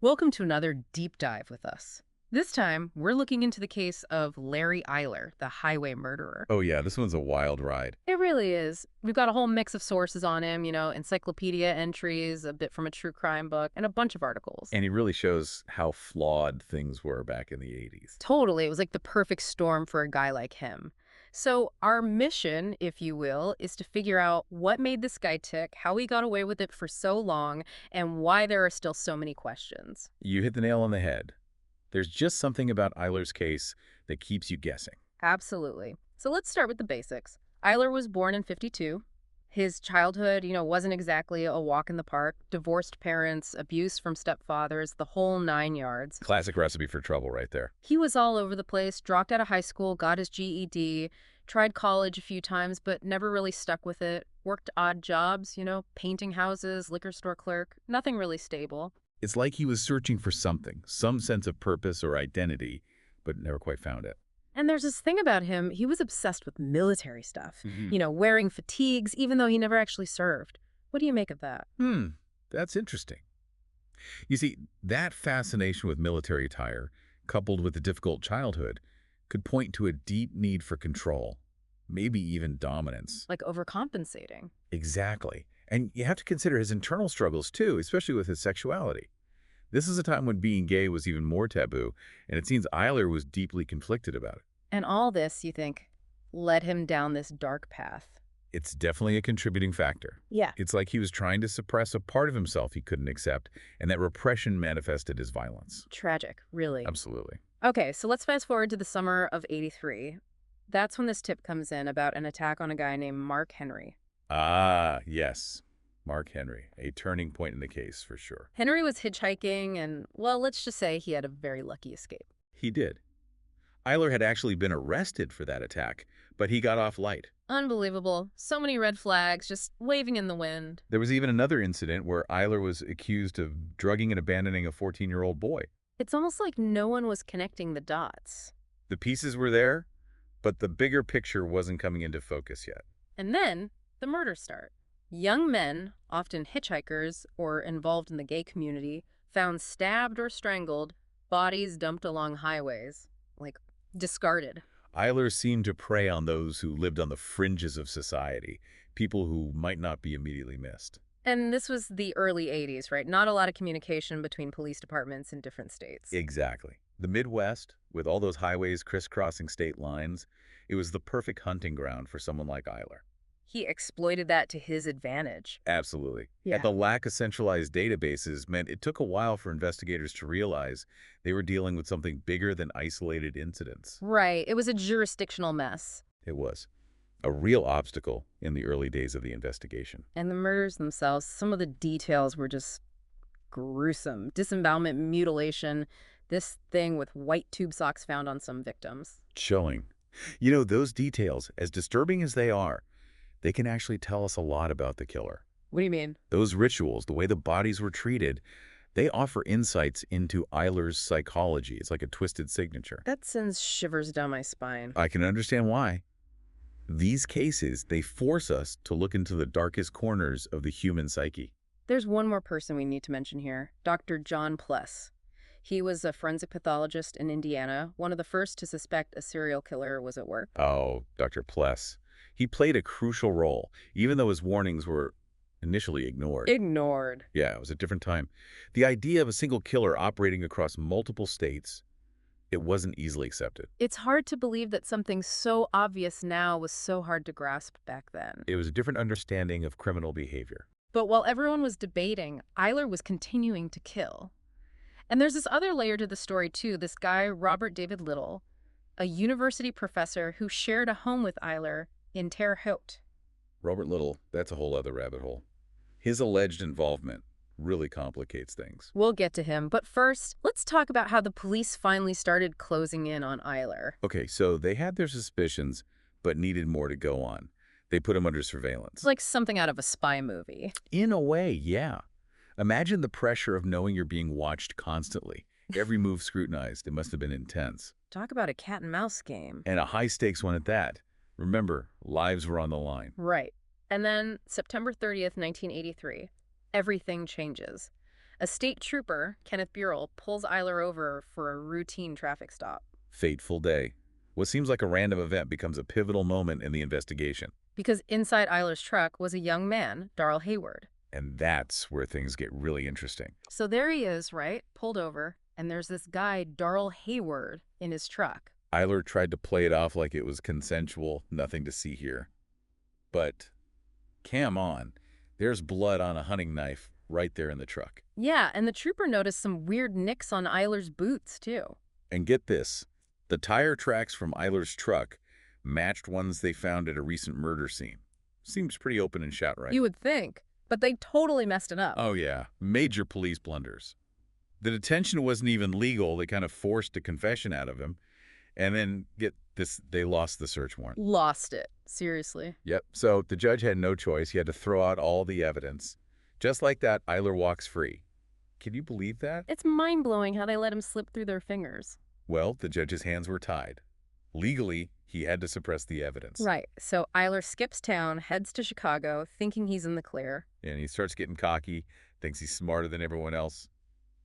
Welcome to another deep dive with us. This time, we're looking into the case of Larry Eyler, the highway murderer. Oh yeah, this one's a wild ride. It really is. We've got a whole mix of sources on him, encyclopedia entries, a bit from a true crime book, and a bunch of articles. And he really shows how flawed things were back in the 80s. Totally, it was like the perfect storm for a guy like him. So, our mission, if you will, is to figure out what made this guy tick, how he got away with it for so long, and why there are still so many questions. You hit the nail on the head. There's just something about Eyler's case that keeps you guessing. Absolutely. So let's start with the basics. Eyler was born in 52. His childhood, wasn't exactly a walk in the park. Divorced parents, abuse from stepfathers, the whole nine yards. Classic recipe for trouble right there. He was all over the place, dropped out of high school, got his GED, tried college a few times, but never really stuck with it. Worked odd jobs, painting houses, liquor store clerk, nothing really stable. It's like he was searching for something, some sense of purpose or identity, but never quite found it. And there's this thing about him, he was obsessed with military stuff, Hmm. wearing fatigues, even though he never actually served. What do you make of that? That's interesting. You see, that fascination with military attire, coupled with a difficult childhood, could point to a deep need for control, maybe even dominance. Like overcompensating. Exactly. And you have to consider his internal struggles too, especially with his sexuality. This is a time when being gay was even more taboo, and it seems Eyler was deeply conflicted about it. And all this, you think, led him down this dark path. It's definitely a contributing factor. Yeah. It's like he was trying to suppress a part of himself he couldn't accept, and that repression manifested as violence. Tragic, really. Absolutely. Okay, so let's fast forward to the summer of 83. That's when this tip comes in about an attack on a guy named Mark Henry. Ah, yes. Mark Henry, a turning point in the case for sure. Henry was hitchhiking and, well, let's just say he had a very lucky escape. He did. Eyler had actually been arrested for that attack, but he got off light. Unbelievable. So many red flags just waving in the wind. There was even another incident where Eyler was accused of drugging and abandoning a 14-year-old boy. It's almost like no one was connecting the dots. The pieces were there, but the bigger picture wasn't coming into focus yet. And then the murders start. Young men, often hitchhikers or involved in the gay community, found stabbed or strangled, bodies dumped along highways, like discarded. Eyler seemed to prey on those who lived on the fringes of society, people who might not be immediately missed. And this was the early 80s, right? Not a lot of communication between police departments in different states. Exactly. The Midwest, with all those highways crisscrossing state lines, it was the perfect hunting ground for someone like Eyler. He exploited that to his advantage. Absolutely. Yeah. And the lack of centralized databases meant it took a while for investigators to realize they were dealing with something bigger than isolated incidents. Right. It was a jurisdictional mess. It was a real obstacle in the early days of the investigation. And the murders themselves, some of the details were just gruesome. Disembowelment, mutilation, this thing with white tube socks found on some victims. Chilling. You know, those details, as disturbing as they can actually tell us a lot about the killer. What do you mean? Those rituals, the way the bodies were treated, they offer insights into Eyler's psychology. It's like a twisted signature. That sends shivers down my spine. I can understand why. These cases, they force us to look into the darkest corners of the human psyche. There's one more person we need to mention here, Dr. John Pless. He was a forensic pathologist in Indiana, one of the first to suspect a serial killer was at work. Oh, Dr. Pless. He played a crucial role, even though his warnings were initially ignored. Ignored. Yeah, it was a different time. The idea of a single killer operating across multiple states, it wasn't easily accepted. It's hard to believe that something so obvious now was so hard to grasp back then. It was a different understanding of criminal behavior. But while everyone was debating, Eyler was continuing to kill. And there's this other layer to the story, too. This guy, Robert David Little, a university professor who shared a home with Eyler in Terre Haute. Robert Little, that's a whole other rabbit hole. His alleged involvement really complicates things. We'll get to him, but first, let's talk about how the police finally started closing in on Eyler. Okay, so they had their suspicions, but needed more to go on. They put him under surveillance. It's like something out of a spy movie. In a way, yeah. Imagine the pressure of knowing you're being watched constantly. Every move scrutinized. It must have been intense. Talk about a cat and mouse game. And a high-stakes one at that. Remember, lives were on the line. Right. And then September 30th, 1983, everything changes. A state trooper, Kenneth Burrell, pulls Eyler over for a routine traffic stop. Fateful day. What seems like a random event becomes a pivotal moment in the investigation. Because inside Eyler's truck was a young man, Darrell Hayward. And that's where things get really interesting. So there he is, right? Pulled over, and there's this guy, Darrell Hayward, in his truck. Eyler tried to play it off like it was consensual, nothing to see here. But, come on, there's blood on a hunting knife right there in the truck. Yeah, and the trooper noticed some weird nicks on Eyler's boots, too. And get this, the tire tracks from Eyler's truck matched ones they found at a recent murder scene. Seems pretty open and shut, right? You would think, but they totally messed it up. Oh yeah, major police blunders. The detention wasn't even legal. They kind of forced a confession out of him. And then, get this, they lost the search warrant. Lost it. Seriously. Yep, so the judge had no choice. He had to throw out all the evidence. Just like that, Eyler walks free. Can you believe that? It's mind-blowing how they let him slip through their fingers. Well, the judge's hands were tied. Legally, he had to suppress the evidence. Right, so Eyler skips town, heads to Chicago, thinking he's in the clear. And he starts getting cocky, thinks he's smarter than everyone else.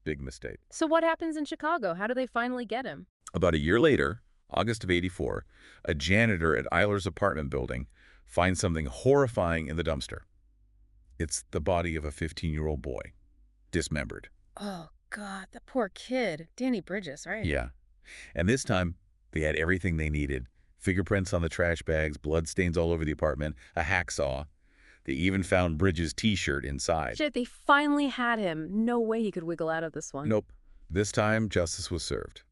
Big mistake. So what happens in Chicago? How do they finally get him? About a year later, August of '84, a janitor at Eyler's apartment building finds something horrifying in the dumpster. It's the body of a 15-year-old boy, dismembered. Oh, God, that poor kid. Danny Bridges, right? Yeah. And this time, they had everything they needed. Fingerprints on the trash bags, blood stains all over the apartment, a hacksaw. They even found Bridges' T-shirt inside. Shit, they finally had him. No way he could wiggle out of this one. Nope. This time, justice was served.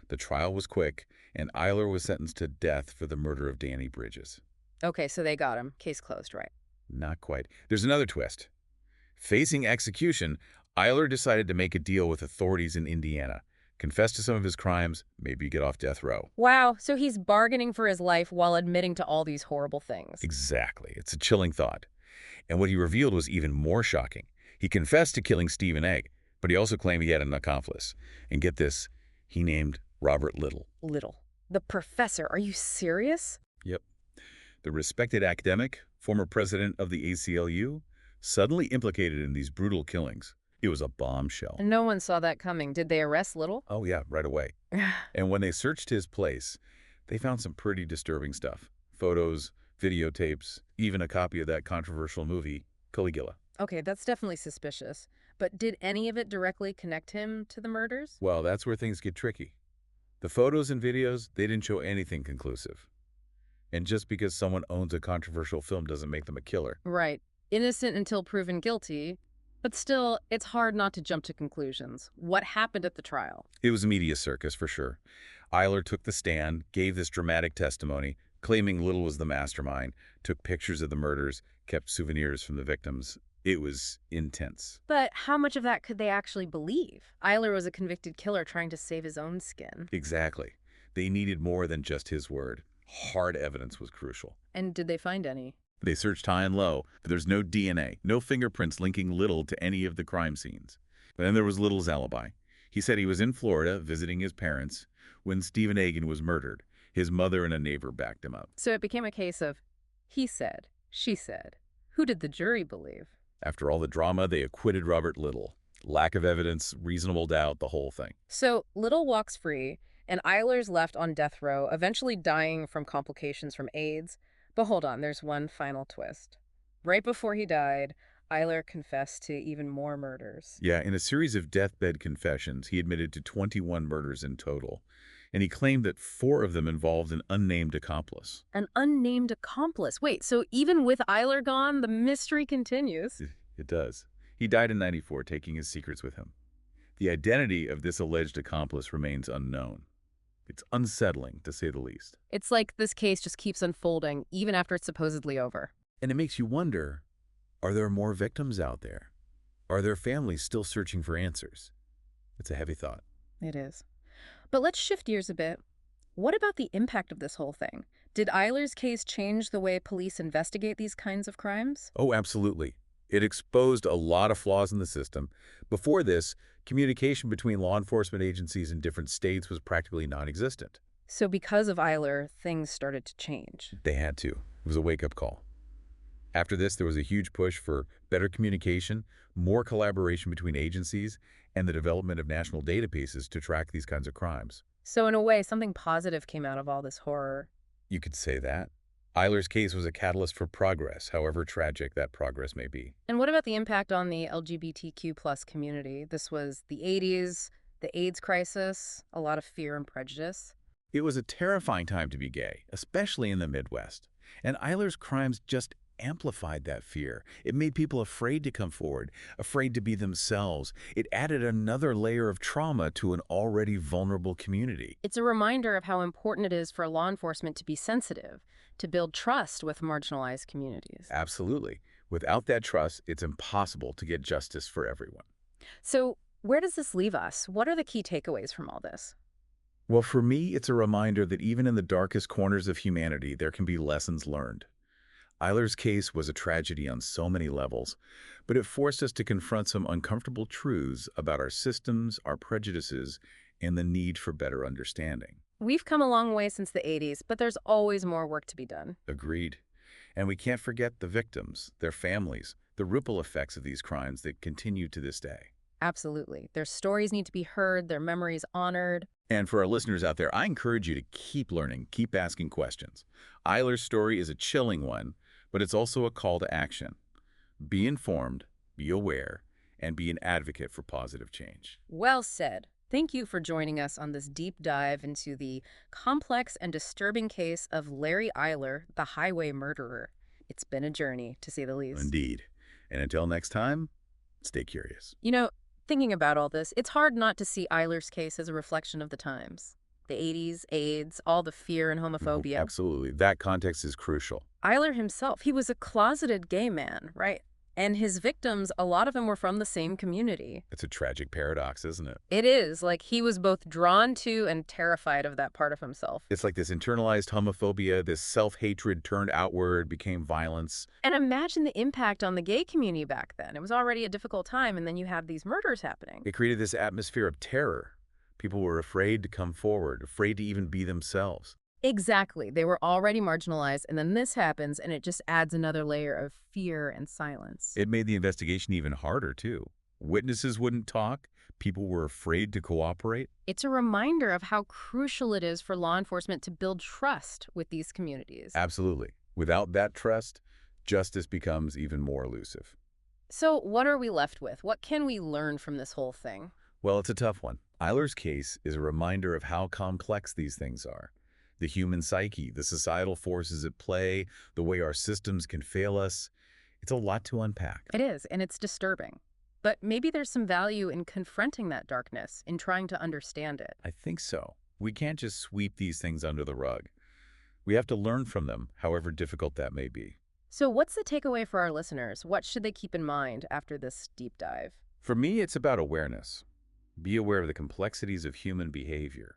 The trial was quick, and Eyler was sentenced to death for the murder of Danny Bridges. Okay, so they got him. Case closed, right? Not quite. There's another twist. Facing execution, Eyler decided to make a deal with authorities in Indiana. Confess to some of his crimes, maybe get off death row. Wow, so he's bargaining for his life while admitting to all these horrible things. Exactly. It's a chilling thought. And what he revealed was even more shocking. He confessed to killing Stephen Egg, but he also claimed he had an accomplice. And get this, he named Robert Little. Little. The professor. Are you serious? Yep. The respected academic, former president of the ACLU, suddenly implicated in these brutal killings. It was a bombshell. And no one saw that coming. Did they arrest Little? Oh yeah, right away. And when they searched his place, they found some pretty disturbing stuff. Photos, videotapes, even a copy of that controversial movie, Caligula. Okay, that's definitely suspicious. But did any of it directly connect him to the murders? Well, that's where things get tricky. The photos and videos, they didn't show anything conclusive. And just because someone owns a controversial film doesn't make them a killer. Right. Innocent until proven guilty. But still, it's hard not to jump to conclusions. What happened at the trial? It was a media circus, for sure. Eyler took the stand, gave this dramatic testimony, claiming Little was the mastermind, took pictures of the murders, kept souvenirs from the victims. It was intense. But how much of that could they actually believe? Eyler was a convicted killer trying to save his own skin. Exactly. They needed more than just his word. Hard evidence was crucial. And did they find any? They searched high and low, but there's no DNA, no fingerprints linking Little to any of the crime scenes. But then there was Little's alibi. He said he was in Florida visiting his parents when Stephen Egan was murdered. His mother and a neighbor backed him up. So it became a case of he said, she said. Who did the jury believe? After all the drama, they acquitted Robert Little. Lack of evidence, reasonable doubt, the whole thing. So Little walks free, and Eyler's left on death row, eventually dying from complications from AIDS. But hold on, there's one final twist. Right before he died, Eyler confessed to even more murders. Yeah, in a series of deathbed confessions, he admitted to 21 murders in total. And he claimed that 4 of them involved an unnamed accomplice. An unnamed accomplice. Wait, so even with Eyler gone, the mystery continues? It does. He died in '94, taking his secrets with him. The identity of this alleged accomplice remains unknown. It's unsettling, to say the least. It's like this case just keeps unfolding, even after it's supposedly over. And it makes you wonder, are there more victims out there? Are their families still searching for answers? It's a heavy thought. It is. But let's shift gears a bit. What about the impact of this whole thing? Did Eyler's case change the way police investigate these kinds of crimes? Oh, absolutely. It exposed a lot of flaws in the system. Before this, communication between law enforcement agencies in different states was practically non-existent. So because of Eyler, things started to change. They had to. It was a wake-up call. After this, there was a huge push for better communication, more collaboration between agencies, and the development of national databases to track these kinds of crimes. So in a way, something positive came out of all this horror. You could say that. Eyler's case was a catalyst for progress, however tragic that progress may be. And what about the impact on the LGBTQ plus community? This was the 80s, the AIDS crisis, a lot of fear and prejudice. It was a terrifying time to be gay, especially in the Midwest. And Eyler's crimes just amplified that fear. It made people afraid to come forward, afraid to be themselves. It added another layer of trauma to an already vulnerable community. It's a reminder of how important it is for law enforcement to be sensitive, to build trust with marginalized communities. Absolutely. Without that trust, it's impossible to get justice for everyone. So where does this leave us? What are the key takeaways from all this? Well, for me, it's a reminder that even in the darkest corners of humanity, there can be lessons learned. Eyler's case was a tragedy on so many levels, but it forced us to confront some uncomfortable truths about our systems, our prejudices, and the need for better understanding. We've come a long way since the 80s, but there's always more work to be done. Agreed. And we can't forget the victims, their families, the ripple effects of these crimes that continue to this day. Absolutely. Their stories need to be heard, their memories honored. And for our listeners out there, I encourage you to keep learning, keep asking questions. Eyler's story is a chilling one, but it's also a call to action. Be informed, be aware, and be an advocate for positive change. Well said. Thank you for joining us on this deep dive into the complex and disturbing case of Larry Eyler, the highway murderer. It's been a journey, to say the least. Indeed. And until next time, stay curious. Thinking about all this, it's hard not to see Eyler's case as a reflection of the times. The 80s, AIDS, all the fear and homophobia. Absolutely. That context is crucial. Eyler himself, he was a closeted gay man, right? And his victims, a lot of them were from the same community. It's a tragic paradox, isn't it? It is. Like, he was both drawn to and terrified of that part of himself. It's like this internalized homophobia, this self-hatred turned outward, became violence. And imagine the impact on the gay community back then. It was already a difficult time, and then you have these murders happening. It created this atmosphere of terror. People were afraid to come forward, afraid to even be themselves. Exactly. They were already marginalized, and then this happens, and it just adds another layer of fear and silence. It made the investigation even harder, too. Witnesses wouldn't talk. People were afraid to cooperate. It's a reminder of how crucial it is for law enforcement to build trust with these communities. Absolutely. Without that trust, justice becomes even more elusive. So what are we left with? What can we learn from this whole thing? Well, it's a tough one. Eyler's case is a reminder of how complex these things are. The human psyche, the societal forces at play, the way our systems can fail us. It's a lot to unpack. It is, and it's disturbing. But maybe there's some value in confronting that darkness, in trying to understand it. I think so. We can't just sweep these things under the rug. We have to learn from them, however difficult that may be. So what's the takeaway for our listeners? What should they keep in mind after this deep dive? For me, it's about awareness. Be aware of the complexities of human behavior,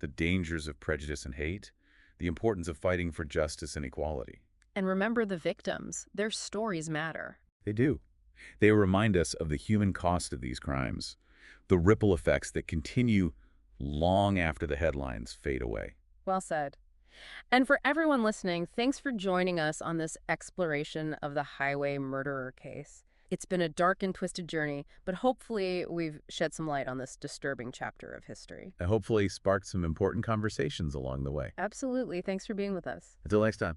the dangers of prejudice and hate, the importance of fighting for justice and equality. And remember the victims. Their stories matter. They do. They remind us of the human cost of these crimes, the ripple effects that continue long after the headlines fade away. Well said. And for everyone listening, thanks for joining us on this exploration of the highway murderer case. It's been a dark and twisted journey, but hopefully we've shed some light on this disturbing chapter of history. And hopefully sparked some important conversations along the way. Absolutely. Thanks for being with us. Until next time.